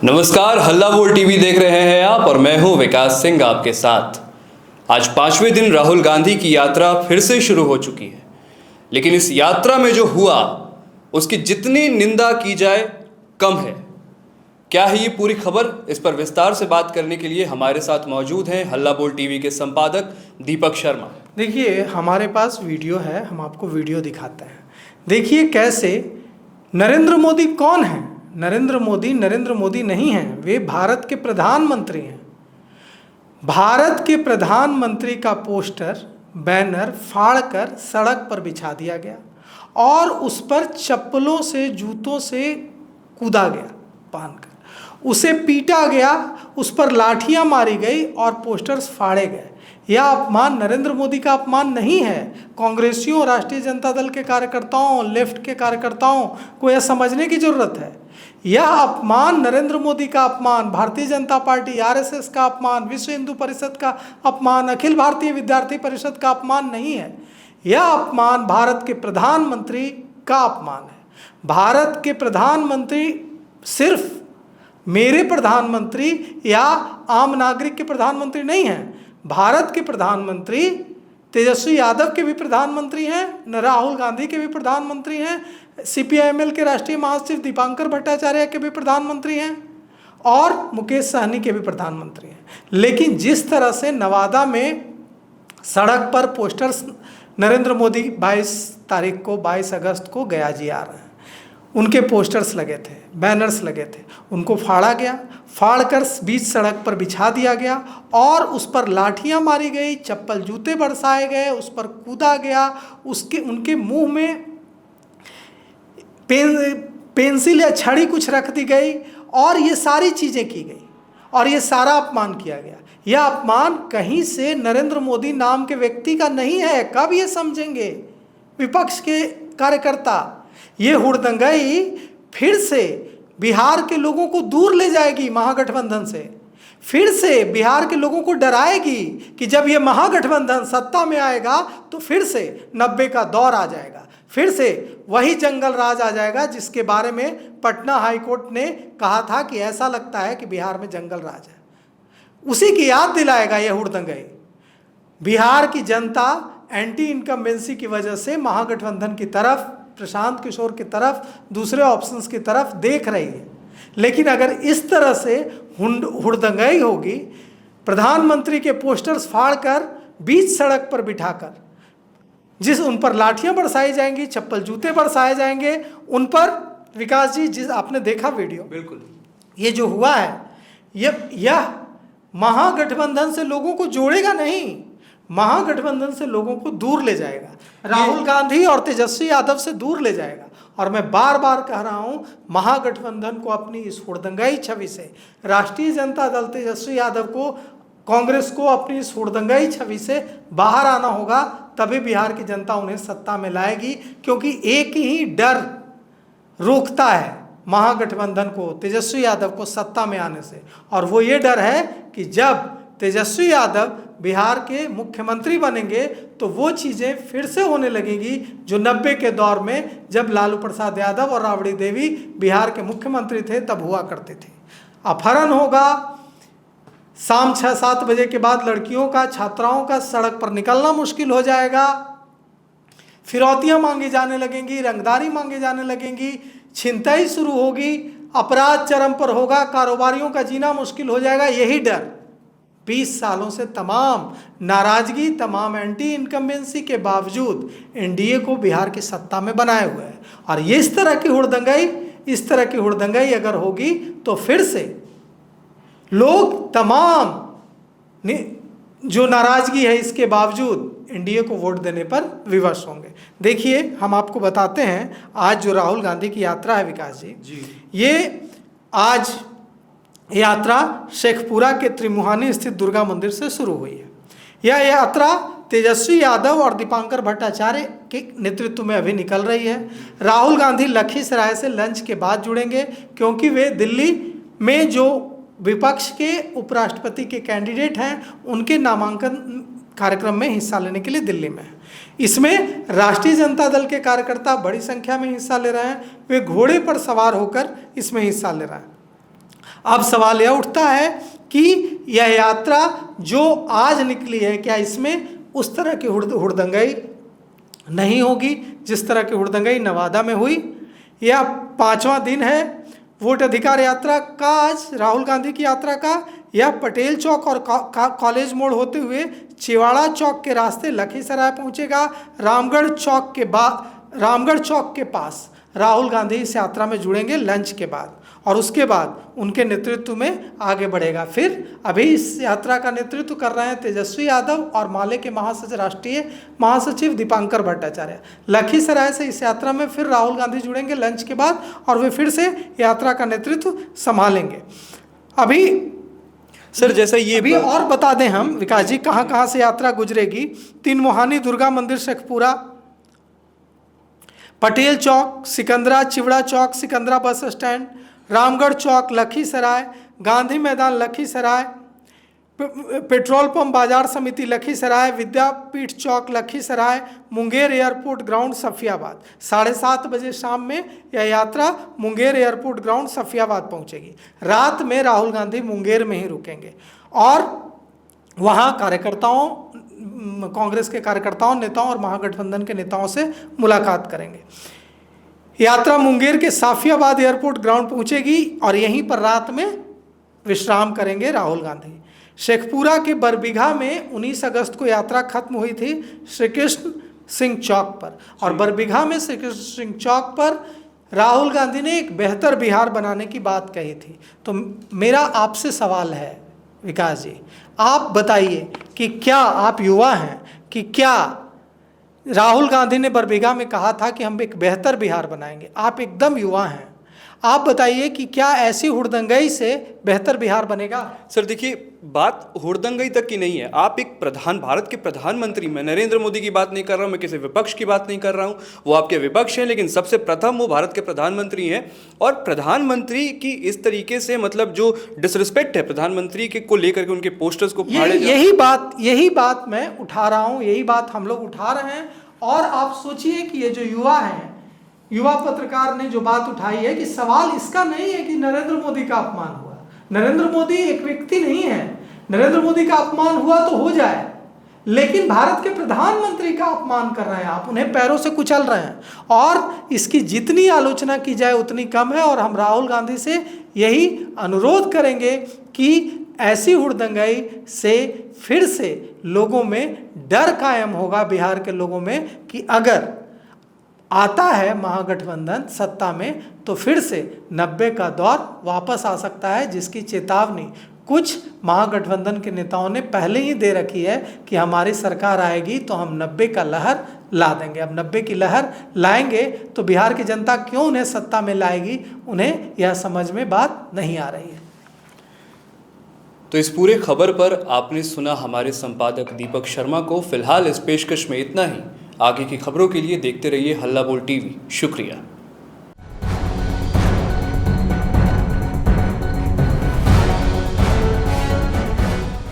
नमस्कार, हल्ला बोल टीवी देख रहे हैं आप और मैं हूं विकास सिंह आपके साथ। आज 5वें दिन राहुल गांधी की यात्रा फिर से शुरू हो चुकी है, लेकिन इस यात्रा में जो हुआ उसकी जितनी निंदा की जाए कम है। क्या है ये पूरी खबर? इस पर विस्तार से बात करने के लिए हमारे साथ मौजूद हैं हल्ला बोल टीवी के संपादक दीपक शर्मा। देखिए, हमारे पास वीडियो है, हम आपको वीडियो दिखाते हैं। देखिए कैसे नरेंद्र मोदी कौन है। नरेंद्र मोदी नहीं हैं, वे भारत के प्रधानमंत्री हैं। भारत के प्रधानमंत्री का पोस्टर, बैनर फाड़कर सड़क पर बिछा दिया गया और उस पर चप्पलों से, जूतों से कूदा गया, बांधकर उसे पीटा गया, उस पर लाठियां मारी गई और पोस्टर्स फाड़े गए। यह अपमान नरेंद्र मोदी का अपमान नहीं है। कांग्रेसियों, राष्ट्रीय जनता दल के कार्यकर्ताओं, लेफ्ट के कार्यकर्ताओं को यह समझने की जरूरत है। यह अपमान नरेंद्र मोदी का अपमान, भारतीय जनता पार्टी आरएसएस का अपमान, विश्व हिंदू परिषद का अपमान, अखिल भारतीय विद्यार्थी परिषद का अपमान नहीं है। यह अपमान भारत के प्रधानमंत्री का अपमान है। भारत के प्रधानमंत्री सिर्फ मेरे प्रधानमंत्री या आम नागरिक के प्रधानमंत्री नहीं हैं। भारत के प्रधानमंत्री तेजस्वी यादव के भी प्रधानमंत्री हैं, राहुल गांधी के भी प्रधानमंत्री हैं, सीपीआईएमएल के राष्ट्रीय महासचिव दीपांकर भट्टाचार्य के भी प्रधानमंत्री हैं और मुकेश सहनी के भी प्रधानमंत्री हैं। लेकिन जिस तरह से नवादा में सड़क पर पोस्टर्स नरेंद्र मोदी 22 अगस्त को गया जी आ रहे हैं, उनके पोस्टर्स लगे थे, बैनर्स लगे थे, उनको फाड़ा गया, फाड़कर बीच सड़क पर बिछा दिया गया और उस पर लाठियां मारी गई, चप्पल जूते बरसाए गए, उस पर कूदा गया, उनके मुंह में पेंसिल या छड़ी कुछ रख दी गई और ये सारी चीज़ें की गई और ये सारा अपमान किया गया। यह अपमान कहीं से नरेंद्र मोदी नाम के व्यक्ति का नहीं है। कब ये समझेंगे विपक्ष के कार्यकर्ता? ये हुड़दंगाई फिर से बिहार के लोगों को दूर ले जाएगी महागठबंधन से, फिर से बिहार के लोगों को डराएगी कि जब ये महागठबंधन सत्ता में आएगा तो फिर से 90 का दौर आ जाएगा, फिर से वही जंगल राज आ जाएगा जिसके बारे में पटना हाईकोर्ट ने कहा था कि ऐसा लगता है कि बिहार में जंगल राज है। उसी की याद दिलाएगा यह हुड़दंगाई। बिहार की जनता एंटी इनकम्बेंसी की वजह से महागठबंधन की तरफ, प्रशांत किशोर की तरफ, दूसरे ऑप्शंस की तरफ देख रही है। लेकिन अगर इस तरह से हुड़दंगाई होगी, प्रधानमंत्री के पोस्टर्स फाड़कर बीच सड़क पर बिठाकर उन पर लाठियां बरसाई जाएंगी, चप्पल जूते बरसाए जाएंगे उन पर। विकास जी, जिस आपने देखा वीडियो, बिल्कुल ये जो हुआ है यह महागठबंधन से लोगों को जोड़ेगा नहीं, महागठबंधन से लोगों को दूर ले जाएगा, राहुल गांधी और तेजस्वी यादव से दूर ले जाएगा। और मैं बार बार कह रहा हूं, महागठबंधन को अपनी इस हुड़दंगाई छवि से, राष्ट्रीय जनता दल तेजस्वी यादव को, कांग्रेस को अपनी इस हुड़दंगाई छवि से बाहर आना होगा, तभी बिहार की जनता उन्हें सत्ता में लाएगी। क्योंकि एक ही डर रोकता है महागठबंधन को, तेजस्वी यादव को सत्ता में आने से, और वो ये डर है कि जब तेजस्वी यादव बिहार के मुख्यमंत्री बनेंगे तो वो चीज़ें फिर से होने लगेंगी जो 90 के दौर में, जब लालू प्रसाद यादव और राबड़ी देवी बिहार के मुख्यमंत्री थे, तब हुआ करते थे। अपहरण होगा, शाम 6-7 बजे के बाद लड़कियों का, छात्राओं का सड़क पर निकलना मुश्किल हो जाएगा, फिरौतियाँ मांगी जाने लगेंगी, रंगदारी मांगे जाने लगेंगी, छिनताई शुरू होगी, अपराध चरम पर होगा, कारोबारियों का जीना मुश्किल हो जाएगा। यही डर 20 सालों से तमाम नाराजगी, तमाम एंटी इनकम्बेंसी के बावजूद एनडीए को बिहार की सत्ता में बनाए हुए है। और ये इस तरह की हुड़दंगाई अगर होगी तो फिर से लोग, तमाम जो नाराजगी है इसके बावजूद, एनडीए को वोट देने पर विवश होंगे। देखिए, हम आपको बताते हैं आज जो राहुल गांधी की यात्रा है विकास जी, ये आज यात्रा शेखपुरा के त्रिमुहानी स्थित दुर्गा मंदिर से शुरू हुई है। यह यात्रा तेजस्वी यादव और दीपांकर भट्टाचार्य के नेतृत्व में अभी निकल रही है। राहुल गांधी लखीसराय से लंच के बाद जुड़ेंगे, क्योंकि वे दिल्ली में जो विपक्ष के उपराष्ट्रपति के कैंडिडेट हैं उनके नामांकन कार्यक्रम में हिस्सा लेने के लिए दिल्ली में है। इसमें राष्ट्रीय जनता दल के कार्यकर्ता बड़ी संख्या में हिस्सा ले रहे हैं। वे घोड़े पर सवार होकर इसमें हिस्सा ले रहे हैं। अब सवाल यह उठता है कि यह यात्रा जो आज निकली है, क्या इसमें उस तरह की हुड़दंगई नहीं होगी जिस तरह की हुड़दंगई नवादा में हुई? यह 5वां दिन है वोट अधिकार यात्रा का, आज राहुल गांधी की यात्रा का। यह पटेल चौक और कॉलेज मोड़ होते हुए चिवाड़ा चौक के रास्ते लखीसराय पहुंचेगा। रामगढ़ चौक के पास राहुल गांधी इस यात्रा में जुड़ेंगे लंच के बाद, और उसके बाद उनके नेतृत्व में आगे बढ़ेगा। फिर अभी इस यात्रा का नेतृत्व कर रहे हैं तेजस्वी यादव और माले के राष्ट्रीय महासचिव दीपांकर भट्टाचार्य। लखीसराय से इस यात्रा में फिर राहुल गांधी जुड़ेंगे लंच के बाद, और वे फिर से यात्रा का नेतृत्व संभालेंगे। अभी सर जैसा ये अभी और बता दें हम विकास जी कहाँ कहाँ से यात्रा गुजरेगी। तीनमुहानी दुर्गा मंदिर शेखपुरा, पटेल चौक सिकंदरा, चिवड़ा चौक सिकंदरा बस स्टैंड, रामगढ़ चौक लखीसराय, गांधी मैदान लखीसराय, पेट्रोल पंप बाजार समिति लखीसराय, विद्यापीठ चौक लखीसराय, मुंगेर एयरपोर्ट ग्राउंड सफियाबाद। 7:30 बजे शाम में यह यात्रा मुंगेर एयरपोर्ट ग्राउंड सफियाबाद पहुंचेगी। रात में राहुल गांधी मुंगेर में ही रुकेंगे और वहां कार्यकर्ताओं, कांग्रेस के कार्यकर्ताओं, नेताओं और महागठबंधन के नेताओं से मुलाकात करेंगे। यात्रा मुंगेर के साफियाबाद एयरपोर्ट ग्राउंड पहुंचेगी और यहीं पर रात में विश्राम करेंगे राहुल गांधी। शेखपुरा के बरबीघा में 19 अगस्त को यात्रा खत्म हुई थी श्री कृष्ण सिंह चौक पर, और बरबीघा में श्री कृष्ण सिंह चौक पर राहुल गांधी ने एक बेहतर बिहार बनाने की बात कही थी। तो मेरा आपसे सवाल है विकास जी, आप बताइए कि क्या आप युवा हैं कि क्या राहुल गांधी ने बरबीघा में कहा था कि हम एक बेहतर बिहार बनाएंगे? आप एकदम युवा हैं, आप बताइए कि क्या ऐसी हुड़दंगई से बेहतर बिहार बनेगा? सर देखिए, बात हुड़दंगई तक की नहीं है। आप एक भारत के प्रधानमंत्री, मैं नरेंद्र मोदी की बात नहीं कर रहा हूँ, मैं किसी विपक्ष की बात नहीं कर रहा हूँ, वो आपके विपक्ष हैं, लेकिन सबसे प्रथम वो भारत के प्रधानमंत्री हैं। और प्रधानमंत्री की इस तरीके से मतलब जो डिसरिस्पेक्ट है प्रधानमंत्री के को लेकर के, उनके पोस्टर्स को फाड़े, यही बात मैं उठा रहा हूँ, यही बात हम लोग उठा रहे हैं। और आप सोचिए कि ये जो युवा हैं, युवा पत्रकार ने जो बात उठाई है कि सवाल इसका नहीं है कि नरेंद्र मोदी का अपमान हुआ। नरेंद्र मोदी एक व्यक्ति नहीं है, नरेंद्र मोदी का अपमान हुआ तो हो जाए, लेकिन भारत के प्रधानमंत्री का अपमान कर रहे हैं आप, उन्हें पैरों से कुचल रहे हैं, और इसकी जितनी आलोचना की जाए उतनी कम है। और हम राहुल गांधी से यही अनुरोध करेंगे कि ऐसी हुड़दंगई से फिर से लोगों में डर कायम होगा, बिहार के लोगों में, कि अगर आता है महागठबंधन सत्ता में तो फिर से 90 का दौर वापस आ सकता है, जिसकी चेतावनी कुछ महागठबंधन के नेताओं ने पहले ही दे रखी है कि हमारी सरकार आएगी तो हम 90 का लहर ला देंगे। अब 90 की लहर लाएंगे तो बिहार की जनता क्यों उन्हें सत्ता में लाएगी, उन्हें यह समझ में बात नहीं आ रही है। तो इस पूरे खबर पर आपने सुना हमारे संपादक दीपक शर्मा को। फिलहाल इस पेशकश में इतना ही। आगे की खबरों के लिए देखते रहिए हल्ला बोल टीवी। शुक्रिया।